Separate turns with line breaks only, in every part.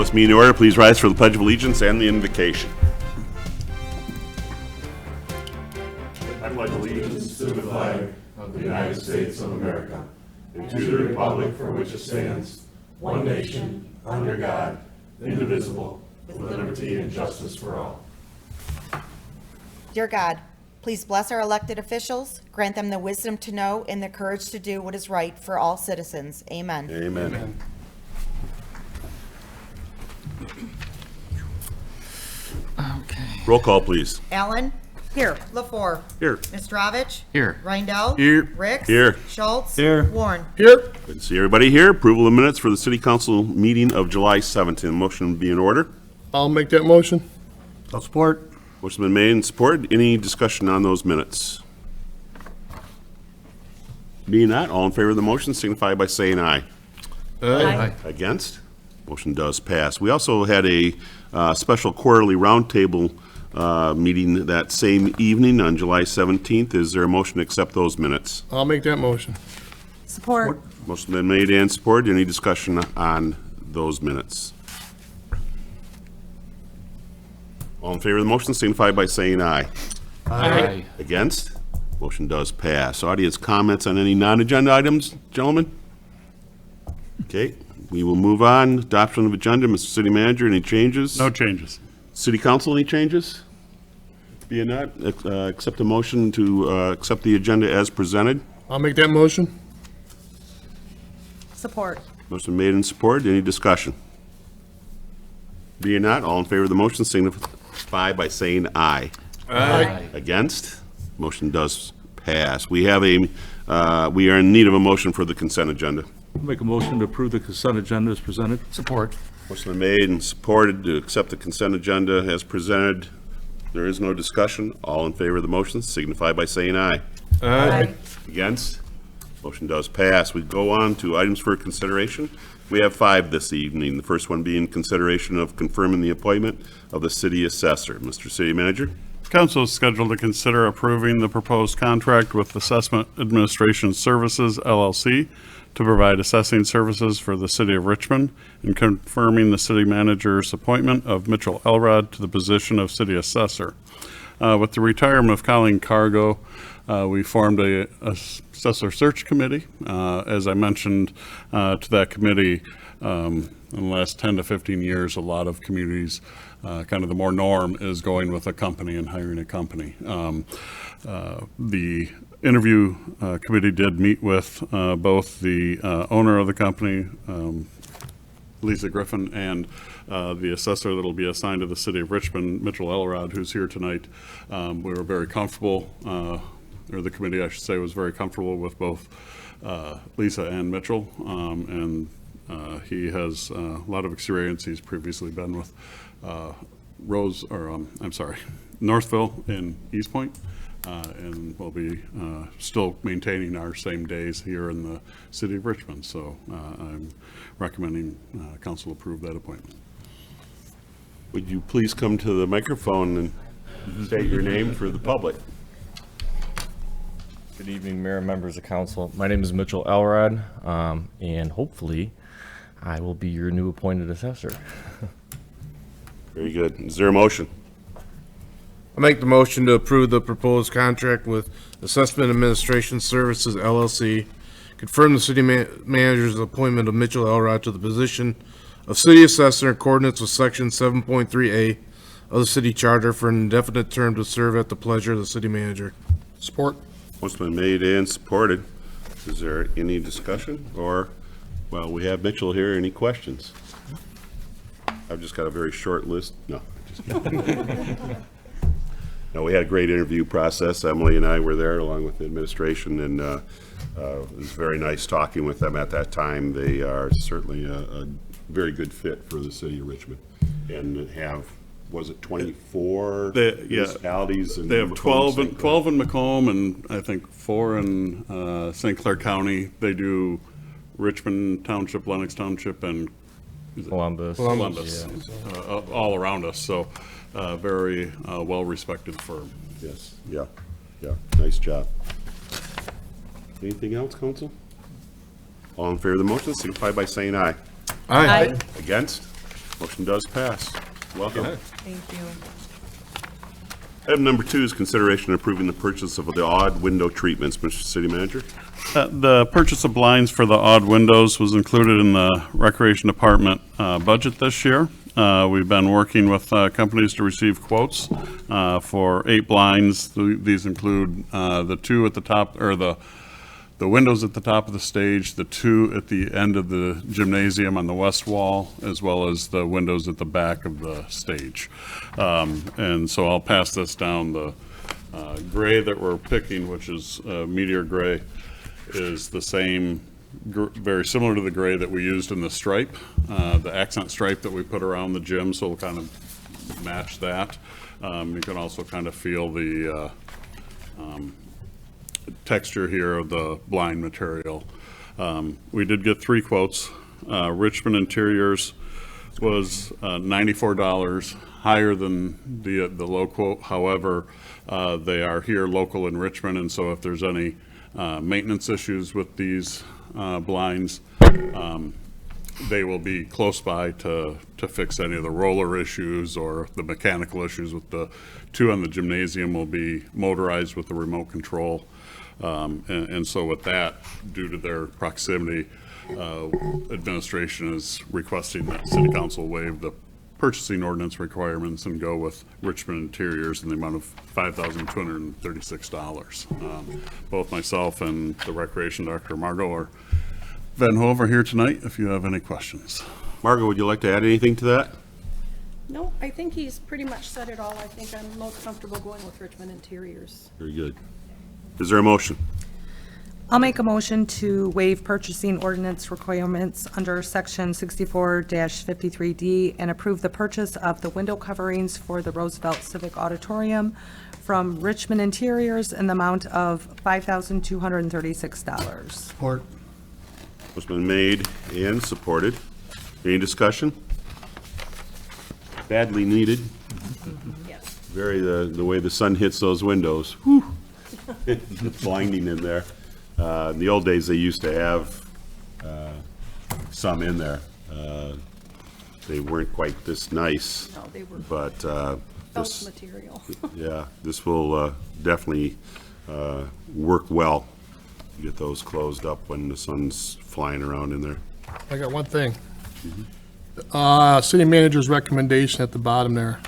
this meeting to order. Please rise for the Pledge of Allegiance and the invocation.
I pledge allegiance to the flag of the United States of America and to the republic for which it stands, one nation, under God, indivisible, with liberty and justice for all.
Dear God, please bless our elected officials, grant them the wisdom to know and the courage to do what is right for all citizens. Amen.
Amen.
Amen.
Okay.
Roll call, please.
Allen? Here. LaFour?
Here.
Mistrovich?
Here.
Reindel?
Here.
Ricks?
Here.
Schultz?
Here.
Warren?
Here. Good to see everybody here. Approval of minutes for the City Council meeting of July 17th. Motion would be in order.
I'll make that motion. I'll support.
Motion's been made and supported. Any discussion on those minutes? Being not, all in favor of the motion signify by saying aye.
Aye.
Against? Motion does pass. We also had a special quarterly roundtable meeting that same evening on July 17th. Is there a motion to accept those minutes?
I'll make that motion.
Support.
Motion been made and supported. Any discussion on those minutes? All in favor of the motion signify by saying aye.
Aye.
Against? Motion does pass. Audience comments on any non-agenda items, gentlemen? Okay, we will move on. Adoption of agenda, Mr. City Manager, any changes?
No changes.
City Council, any changes? Being not, accept a motion to accept the agenda as presented.
I'll make that motion.
Support.
Motion made and supported. Any discussion? Being not, all in favor of the motion signify by saying aye.
Aye.
Against? Motion does pass. We have we are in need of a motion for the consent agenda.
Make a motion to approve the consent agenda as presented.
Support.
Motion been made and supported to accept the consent agenda as presented. There is no discussion. All in favor of the motion signify by saying aye.
Aye.
Against? Motion does pass. We go on to items for consideration. We have 5 this evening. The first one being consideration of confirming the appointment of the city assessor. Mr. City Manager?
Council is scheduled to consider approving the proposed contract with Assessment Administration Services, LLC, to provide assessing services for the city of Richmond and confirming the city manager's appointment of Mitchell Elrod to the position of city assessor. With the retirement of Colleen Cargo, we formed a assessor search committee. As I mentioned to that committee, in the last 10 to 15 years, a lot of communities, kind of the more norm is going with a company and hiring a company. The interview committee did meet with both the owner of the company, Lisa Griffin, and the assessor that will be assigned to the city of Richmond, Mitchell Elrod, who's here tonight. We were very comfortable, or the committee, I should say, was very comfortable with both Lisa and Mitchell, and he has a lot of experience. He's previously been with Northville and East Point, and we'll be still maintaining our same days here in the city of Richmond. So I'm recommending council approve that appointment.
Would you please come to the microphone and state your name for the public?
Good evening, Mayor and members of council. My name is Mitchell Elrod, and hopefully I will be your new appointed assessor.
Very good. Is there a motion?
I'll make the motion to approve the proposed contract with Assessment Administration Services, LLC, confirm the city manager's appointment of Mitchell Elrod to the position of city assessor in accordance with section 7.3A of the city charter for an indefinite term to serve at the pleasure of the city manager. Support.
Motion been made and supported. Is there any discussion? Or, well, we have Mitchell here. Any questions? I've just got a very short list. No, just kidding. No, we had a great interview process. Emily and I were there along with the administration, and it was very nice talking with them at that time. They are certainly a very good fit for the city of Richmond, and have, was it 24 municipalities?
They have 12 in Macomb, and I think 4 in St. Clair County. They do Richmond Township, Lennox Township, and
Columbus.
All around us. So very well-respected firm.
Yes, yeah, nice job. Anything else, council? All in favor of the motion, signify by saying aye.
Aye.
Against? Motion does pass. Welcome.
Thank you.
Item number 2 is consideration of approving the purchase of the odd window treatments. Mr. City Manager?
The purchase of blinds for the odd windows was included in the Recreation Department budget this year. We've been working with companies to receive quotes for 8 blinds. These include the 2 at the top, or the windows at the top of the stage, the 2 at the end of the gymnasium on the west wall, as well as the windows at the back of the stage. And so I'll pass this down. The gray that we're picking, which is meteor gray, is the same, very similar to the gray that we used in the stripe, the accent stripe that we put around the gym, so we'll kind of match that. You can also kind of feel the texture here of the blind material. We did get 3 quotes. Richmond Interiors was $94, higher than the low quote. However, they are here local in Richmond, and so if there's any maintenance issues with these blinds, they will be close by to fix any of the roller issues or the mechanical issues. With the 2 on the gymnasium will be motorized with the remote control. And so with that, due to their proximity, administration is requesting that City Council waive the purchasing ordinance requirements and go with Richmond Interiors in the amount of $5,236. Both myself and the Recreation Director, Margot, are Van Hove are here tonight if you have any questions.
Margot, would you like to add anything to that?
No, I think he's pretty much said it all. I think I'm most comfortable going with Richmond Interiors.
Very good. Is there a motion?
I'll make a motion to waive purchasing ordinance requirements under section 64-53D and approve the purchase of the window coverings for the Roosevelt Civic Auditorium from Richmond Interiors in the amount of $5,236.
Support.
It's been made and supported. Any discussion? Badly needed.
Yes.
Very, the way the sun hits those windows. Whew. It's blinding in there. In the old days, they used to have some in there. They weren't quite this nice,
No, they were
but
felt
this,
material.
yeah, this will definitely work well. Get those closed up when the sun's flying around in there.
I got one thing. City manager's recommendation at the bottom there.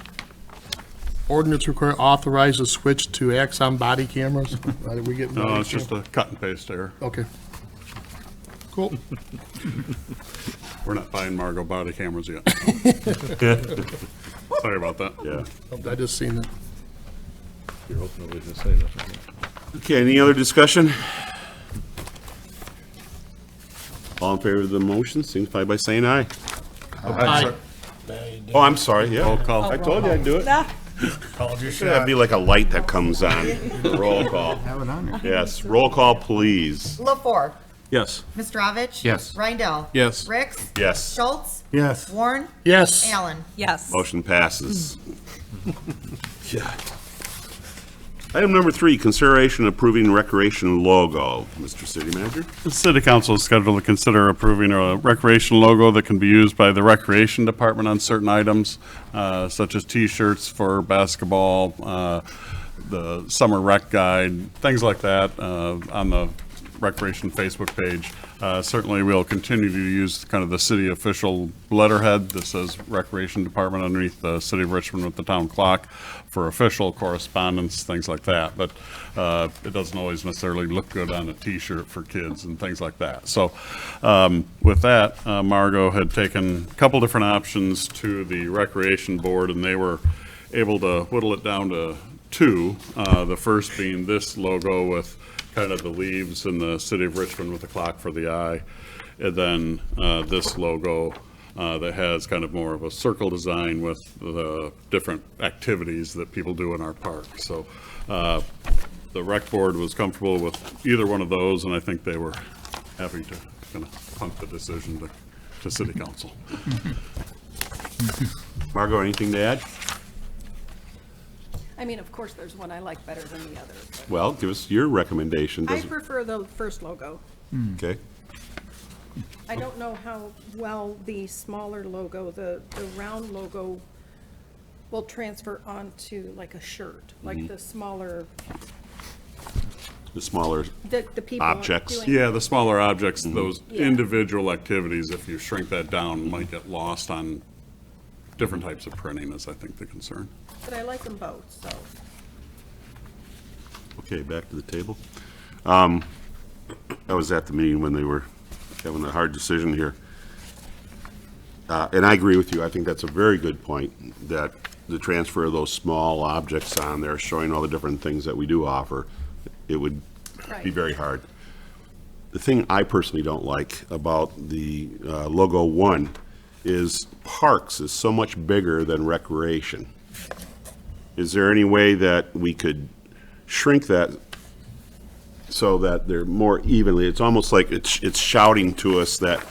Ordinance require authorize a switch to Axon body cameras. Did we get?
No, it's just a cut and paste error.
Okay. Cool.
We're not buying Margot body cameras yet. Sorry about that.
Yeah.
I just seen it.
You're hoping nobody's gonna say nothing.
Okay, any other discussion? All in favor of the motion, signify by saying aye.
Aye.
Oh, I'm sorry, yeah.
Roll call.
I told you I'd do it. Should that be like a light that comes on? Roll call.
Have it on there.
Yes, roll call, please.
LaFour.
Yes.
Mr.
Yes.
Rindell.
Yes.
Ricks.
Yes.
Schultz.
Yes.
Warren.
Yes.
Allen.
Yes.
Motion passes. Yeah. Item number 3, consideration approving recreation logo. Mr. City Manager?
The City Council is scheduled to consider approving a recreation logo that can be used by the Recreation Department on certain items, such as T-shirts for basketball, the summer rec guide, things like that, on the Recreation Facebook page. Certainly, we'll continue to use kind of the city official letterhead that says Recreation Department underneath the City of Richmond with the town clock for official correspondence, things like that. But it doesn't always necessarily look good on a T-shirt for kids and things like that. So with that, Margot had taken a couple different options to the Recreation Board, and they were able to whittle it down to 2. The first being this logo with kind of the leaves in the City of Richmond with the clock for the eye. And then this logo that has kind of more of a circle design with the different activities that people do in our park. So the rec board was comfortable with either one of those, and I think they were happy to kind of punt the decision to City Council.
Margot, anything to add?
I mean, of course, there's one I like better than the other. But
Well, give us your recommendation.
I
Does it-
prefer the first logo.
Okay.
I don't know how well the smaller logo, the round logo will transfer onto like a shirt, like the smaller,
The smaller
the people.
objects.
doing-
Yeah, the smaller objects, those
Yeah.
individual activities, if you shrink that down, might get lost on different types of printing is, I think, the concern.
But I like them both, so.
Okay, back to the table. I was at the meeting when they were having a hard decision here. And I agree with you. I think that's a very good point, that the transfer of those small objects on there, showing all the different things that we do offer, it would be
Right.
very hard. The thing I personally don't like about the logo 1 is parks is so much bigger than recreation. Is there any way that we could shrink that so that they're more evenly? It's almost like it's shouting to us that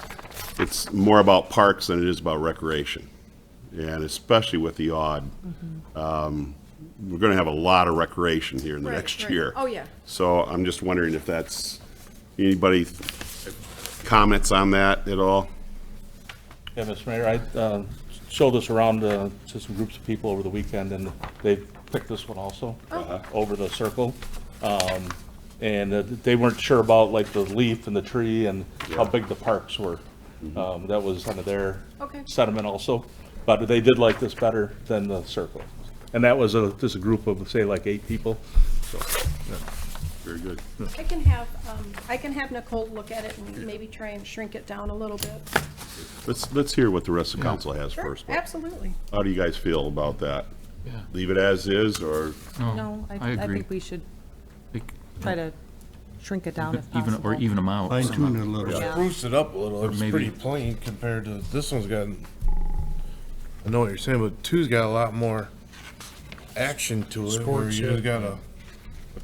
it's more about parks than it is about recreation. And especially with the odd, we're gonna have a lot of recreation here in the
Right,
next
right.
year.
Oh, yeah.
So I'm just wondering if that's, anybody comments on that at all?
Yeah, Mr. Mayor, I showed this around to some groups of people over the weekend, and they picked this one also, over the circle. And they weren't sure about like the leaf and the tree and how big the parks were. That was kind of their
Okay.
sentiment also. But they did like this better than the circle. And that was just a group of, say, like 8 people. So, yeah.
Very good.
I can have Nicole look at it and maybe try and shrink it down a little bit.
Let's hear what the rest of council has
Sure,
first.
absolutely.
How do you guys feel about that?
Yeah.
Leave it as is, or?
No, I
agree.
think we should
Like,
try to shrink it down if
even,
possible.
or even them out.
Fine
somehow.
tune it a little.
Yeah.
Spruce it up a little. It's
maybe-
pretty plain compared to, this one's got, I know what you're saying, but 2's got a lot more action to it. Where
Sports,
you
yeah.
just got a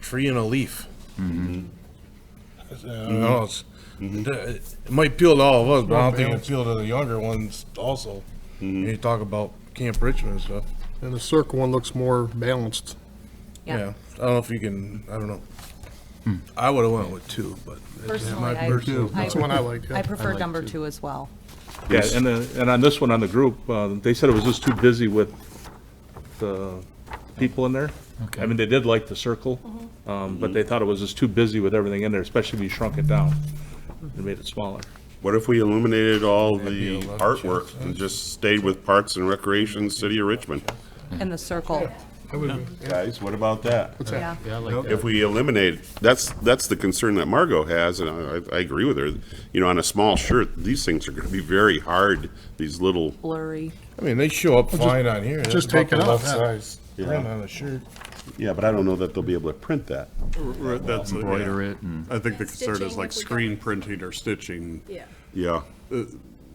tree and a leaf. I don't know, it might appeal to all of us, but I don't think it appeal to the younger ones also. When you talk about Camp Richmond and stuff.
And the circle one looks more balanced.
Yeah, I don't know if you can, I don't know. I would've went with 2, but. it's just my
Personally,
personal-
That's the one I like,
I
yeah.
prefer
like
number
to.
2 as well.
Yeah, and on this one, on the group, they said it was just too busy with the people in there.
Okay.
I mean, they did like the circle, but they thought it was just too busy with everything in there, especially if you shrunk it down and made it smaller.
What if we eliminated all
be
the
a lot of
artwork
chance,
and just stayed with Parks and Recreation, City of Richmond?
And the circle,
I would,
Guys, what about that?
yeah.
Yeah, I like that.
If we eliminate, that's the concern that Margot has, and I agree with her. You know, on a small shirt, these things are gonna be very hard, these little,
Blurry.
I mean, they show up fine on here.
just
That's
take it
about the
off,
left
yeah.
size print on the shirt.
yeah, but I don't know that they'll be able to print that.
That's,
Embroider it and.
I think the
And
concern is
stitching,
like
if we
screen
can.
printing or stitching.
Yeah.
Yeah,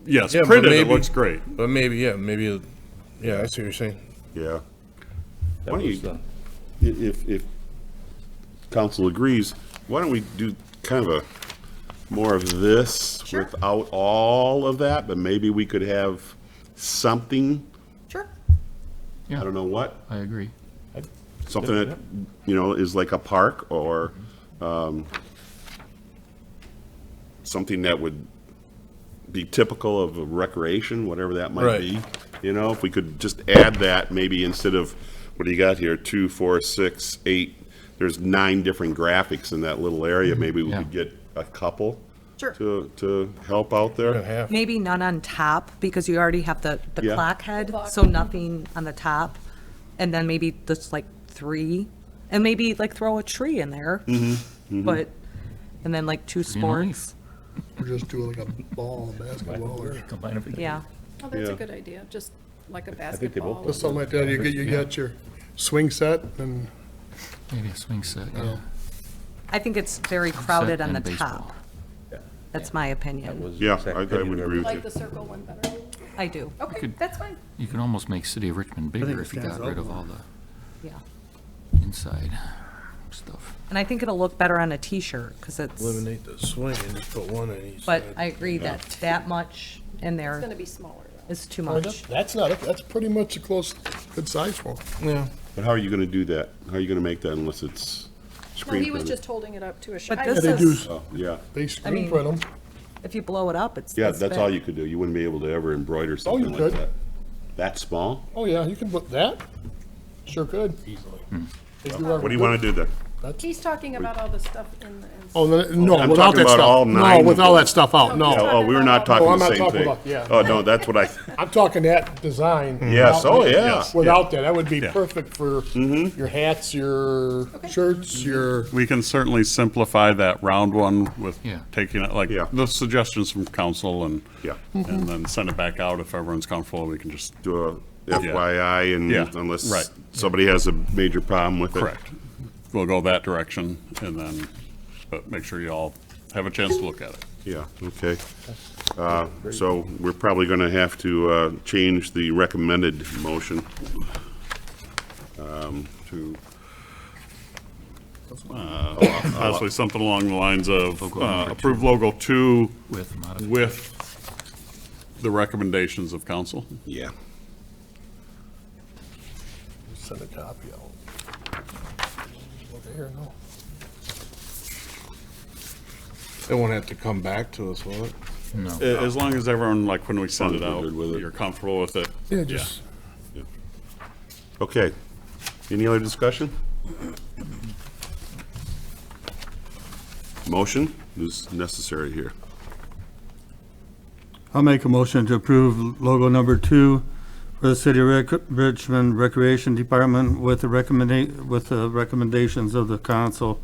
Yes,
Yeah, but
printed, it
maybe-
looks great.
But maybe, yeah, I see what you're saying.
yeah.
That
Why don't
was
you- If council agrees, why don't we do kind of a, more of this
Sure.
without all of that, but maybe we could have something,
Sure.
I don't know what,
I agree.
something that, you know, is like a park or, something that would be typical of a recreation, whatever that might
Right.
be. You know, if we could just add that, maybe instead of, what do you got here, 2, 4, 6, 8, there's 9 different graphics in that little area, maybe we
Yeah.
could get a couple
Sure.
to help out there.
Half.
Maybe none on top, because you already have the
Yeah.
clock head,
Clock.
so nothing on the top. And then maybe just like 3, and maybe like throw a tree in there. But, and then like 2
You know,
sports.
or just do like a ball, a basketball, or
Combine it.
Yeah.
Oh, that's a
Yeah.
good idea, just like a
think they both
basketball.
just something like that. You got your swing set and,
Maybe a swing set, yeah.
I think it's very crowded on the
and baseball.
top. That's my
That
opinion.
was
Yeah,
exact
I would
opinion
agree with
Like
you.
the circle one better.
I do,
Okay,
could-
that's fine.
You can almost make City of Richmond bigger if you got rid of all the
yeah.
inside stuff.
And I think it'll look better on a T-shirt, because it's,
Eliminate the swing and just put one in each
but
side.
I agree that much in
It's gonna
there
be smaller though.
is too
oh,
much.
that's not, that's pretty much a close, good size for them.
Yeah.
But how are you gonna do that? How are you gonna make that unless it's
No,
screen
he was
printed?
just holding it up to a shot.
But
Yeah,
this
they
is,
do,
Oh, yeah,
they screen
mean-
print them.
If you blow it up, it's.
Yeah,
it's
that's
big.
all you could do. You wouldn't be able to ever embroider something like
could.
that. That small?
Oh, yeah, you can put that. Sure could. Easily.
What do you want to do then?
He's talking about all the stuff in the.
Oh, no,
I'm
without
talking
that
about all
stuff.
nine
No, with
of
all
them.
that stuff out, no.
Oh, we were not
No,
talking
I'm
the
not
same
talking
thing.
about- yeah.
Oh, no, that's what I,
I'm talking that design.
Yes,
without
oh,
that.
yeah.
Without that, that would be
Yeah.
perfect for your hats, your shirts, your,
We can certainly simplify that round one with
Yeah.
taking it, like,
Yeah.
the suggestions from council and,
yeah,
and then send it back out if everyone's comfortable. We can just,
do a FYI and
Yeah,
unless
right.
somebody has a major problem with it.
correct. We'll go that direction and then, but make sure you all have a chance to look at it.
Yeah, okay. So we're probably going to have to change the recommended motion to
Possibly something along the lines of approve logo 2
With modification.
with the recommendations of council.
yeah.
send a copy out. Over here, no.
It won't have to come back to us, will it?
No.
As long as everyone, like, when we send it
As long as
out,
we're good with it.
you're comfortable with it.
Yeah, just,
Okay. Any other discussion? Motion is necessary here.
I'll make a motion to approve logo number 2 for the City of Richmond Recreation Department with the recommendations of the council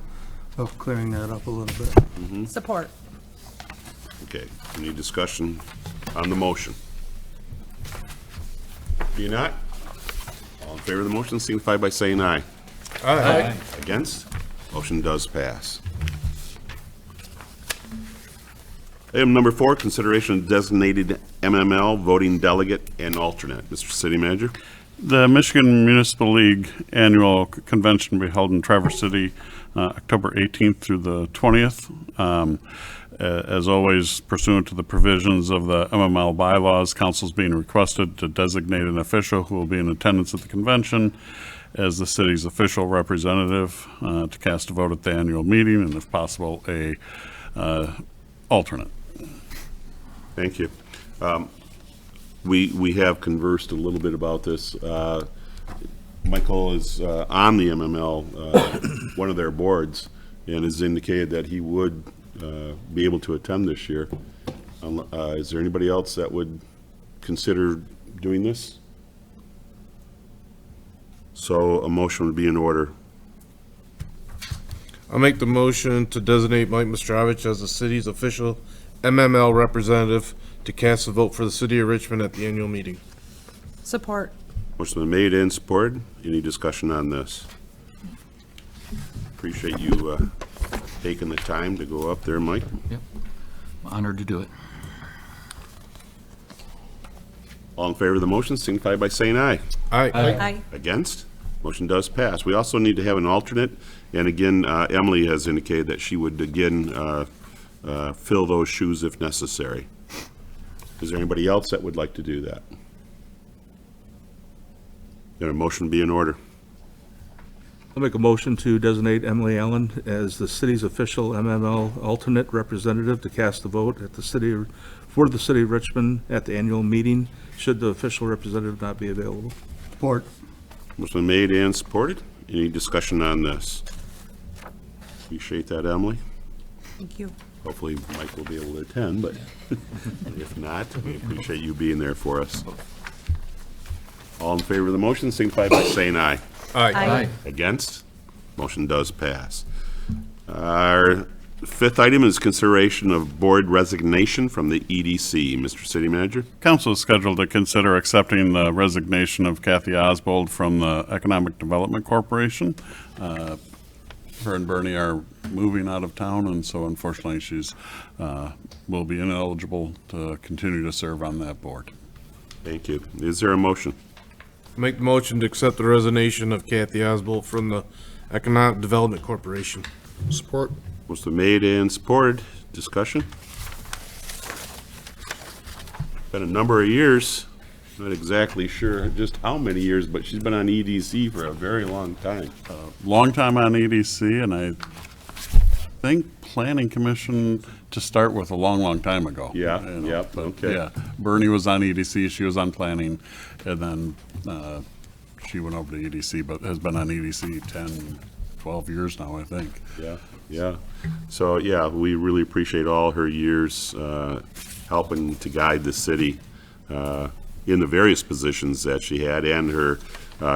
of clearing that up a little bit.
Support.
Okay, any discussion on the motion? If you're not, all in favor of the motion, signify by saying aye.
Aye.
Against? Motion does pass. Item number 4, consideration of designated MML voting delegate and alternate. Mr. City Manager?
The Michigan Municipal League Annual Convention will be held in Traverse City, October 18th through the 20th. As always, pursuant to the provisions of the MML bylaws, council is being requested to designate an official who will be in attendance at the convention as the city's official representative to cast a vote at the annual meeting, and if possible, a alternate.
Thank you. We have conversed a little bit about this. Michael is on the MML, one of their boards, and has indicated that he would be able to attend this year. Is there anybody else that would consider doing this? So a motion would be in order.
I'll make the motion to designate Mike Mastrovich as the city's official MML representative to cast a vote for the city of Richmond at the annual meeting.
Support.
Motion been made and supported. Any discussion on this? Appreciate you taking the time to go up there, Mike.
Yep. I'm honored to do it.
All in favor of the motion, signify by saying aye.
Aye.
Aye.
Against? Motion does pass. We also need to have an alternate, and again, Emily has indicated that she would again fill those shoes if necessary. Is there anybody else that would like to do that? Then a motion be in order.
I'll make a motion to designate Emily Allen as the city's official MML alternate representative to cast the vote at the city, for the city of Richmond at the annual meeting, should the official representative not be available.
Support.
Motion made and supported. Any discussion on this? Appreciate that, Emily.
Thank you.
Hopefully Mike will be able to attend, but if not, we appreciate you being there for us. All in favor of the motion, signify by saying aye.
Aye.
Against? Motion does pass. Our fifth item is consideration of board resignation from the EDC. Mr. City Manager?
Council is scheduled to consider accepting the resignation of Kathy Oswald from the Economic Development Corporation. Her and Bernie are moving out of town, and so unfortunately she's will be ineligible to continue to serve on that board.
Thank you. Is there a motion?
Make the motion to accept the resignation of Kathy Oswald from the Economic Development Corporation.
support.
Motion made and supported. Discussion? Been a number of years. Not exactly sure just how many years, but she's been on EDC for a very long time.
Long time on EDC, and think Planning Commission to start with a long, long time ago.
Yeah,
You know,
yep,
but,
okay.
Yeah, Bernie was on EDC, she was on Planning, and then she went over to EDC, but has been on EDC 10, 12 years now, I think.
Yeah, yeah. So, yeah, we really appreciate all her years helping to guide the city in the various positions that she had, and her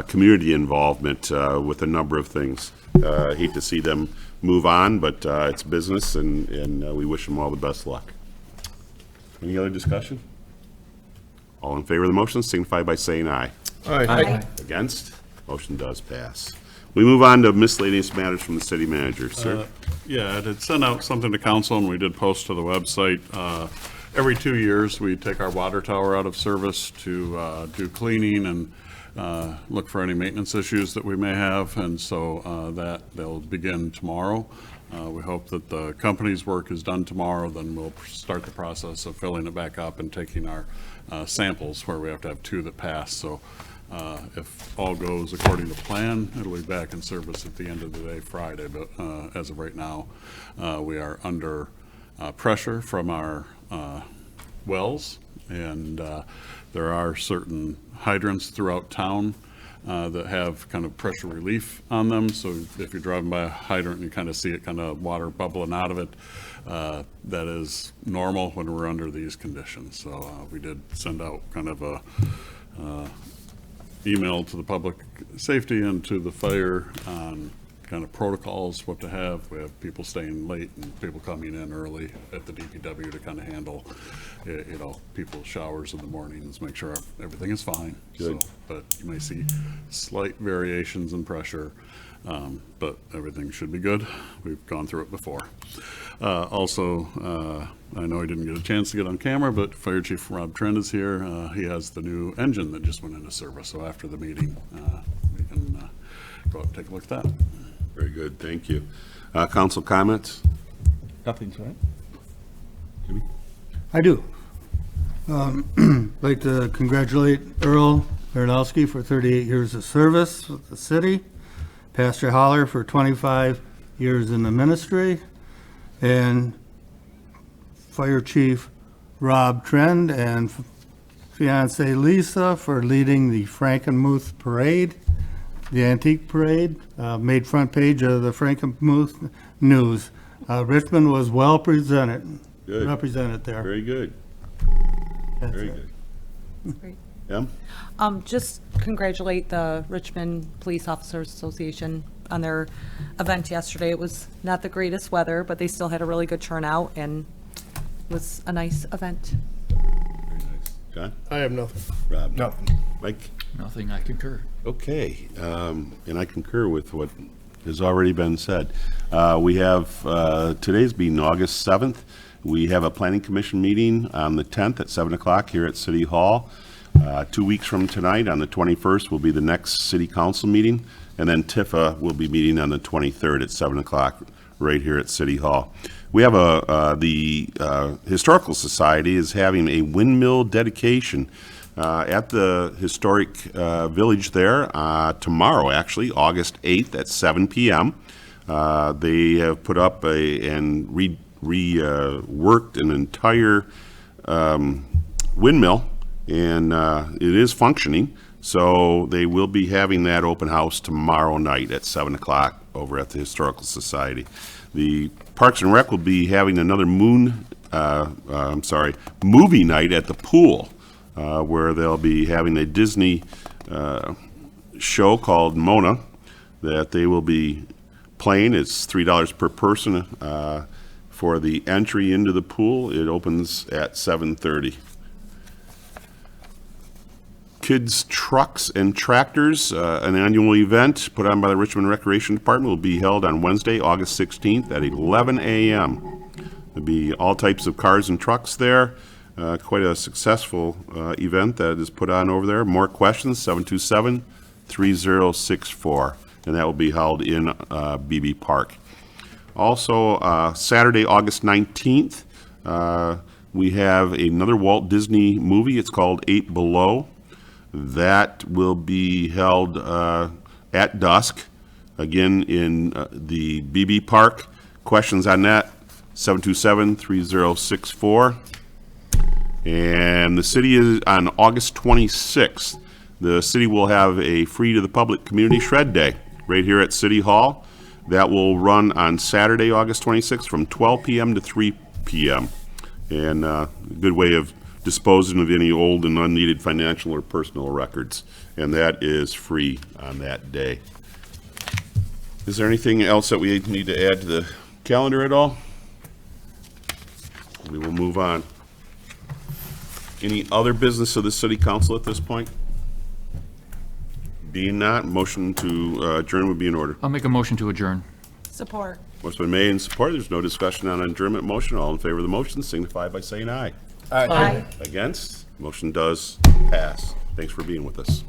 community involvement with a number of things. Hate to see them move on, but it's business, and we wish them all the best luck. Any other discussion? All in favor of the motion signify by saying aye.
Aye.
Against? Motion does pass. We move on to miscellaneous matters from the city manager, sir.
Yeah, it had sent out something to council, and we did post to the website. Every 2 years, we take our water tower out of service to do cleaning and look for any maintenance issues that we may have, and so they'll begin tomorrow. We hope that the company's work is done tomorrow, then we'll start the process of filling it back up and taking our samples, where we have to have 2 that pass. So if all goes according to plan, it'll be back in service at the end of the day, Friday. But as of right now, we are under pressure from our wells, and there are certain hydrants throughout town that have kind of pressure relief on them. So if you're driving by a hydrant and you kind of see it, kind of water bubbling out of it, that is normal when we're under these conditions. So we did send out kind of a email to the public safety and to the fire on kind of protocols, what to have. We have people staying late and people coming in early at the DPW to kind of handle, you know, people's showers in the mornings, make sure everything is fine.
Good.
So, but you may see slight variations in pressure, but everything should be good. We've gone through it before. Also, I know he didn't get a chance to get on camera, but Fire Chief Rob Trent is here. He has the new engine that just went into service. So after the meeting, we can go out and take a look at that.
Very good, thank you. Council comments?
Nothing tonight?
I do. Like to congratulate Earl Baranowski for 38 years of service with the city, Pastor Holler for 25 years in the ministry, and Fire Chief Rob Trend and fiancee Lisa for leading the Frankenmuth Parade, the antique parade, made front page of the Frankenmuth News. Richmond was well represented there.
Very good,
That's
very
it.
good.
Great.
Em?
Just congratulate the Richmond Police Officers Association on their event yesterday. It was not the greatest weather, but they still had a really good turnout, and it was a nice event.
Very nice. John?
I have nothing.
Rob?
Nothing.
Mike?
Nothing, I concur.
Okay, and I concur with what has already been said. We have, today's being August 7th, we have a planning commission meeting on the 10th at 7 o'clock here at City Hall. 2 weeks from tonight, on the 21st, will be the next city council meeting, and then TIFA will be meeting on the 23rd at 7 o'clock right here at City Hall. We have the Historical Society is having a windmill dedication at the historic village there tomorrow, actually, August 8th at 7 p.m. They have put up and reworked an entire windmill, and it is functioning. So they will be having that open house tomorrow night at 7 o'clock over at the Historical Society. The Parks and Rec will be having another movie night at the pool, where they'll be having a Disney show called Mona that they will be playing. It's $3 per person for the entry into the pool. It opens at 7:30. Kids Trucks and Tractors, an annual event put on by the Richmond Recreation Department, will be held on Wednesday, August 16th at 11 a.m. There'll be all types of cars and trucks there. Quite a successful event that is put on over there. More questions, 727-3064, and that will be held in BB Park. Also, Saturday, August 19th, we have another Walt Disney movie. It's called 8 Below. That will be held at dusk, again in the BB Park. Questions on that? 727-3064. And the city is, on August 26th, the city will have a free to the public community shred day right here at City Hall. That will run on Saturday, August 26th from 12 p.m. to 3 p.m. And a good way of disposing of any old and unneeded financial or personal records. And that is free on that day. Is there anything else that we need to add to the calendar at all? We will move on. Any other business of the city council at this point? Being not, motion to adjourn would be in order.
I'll make a motion to adjourn.
Support.
What's been made and supported, there's no discussion on adjournment motion. All in favor of the motion signify by saying aye.
Aye.
Against, motion does pass. Thanks for being with us.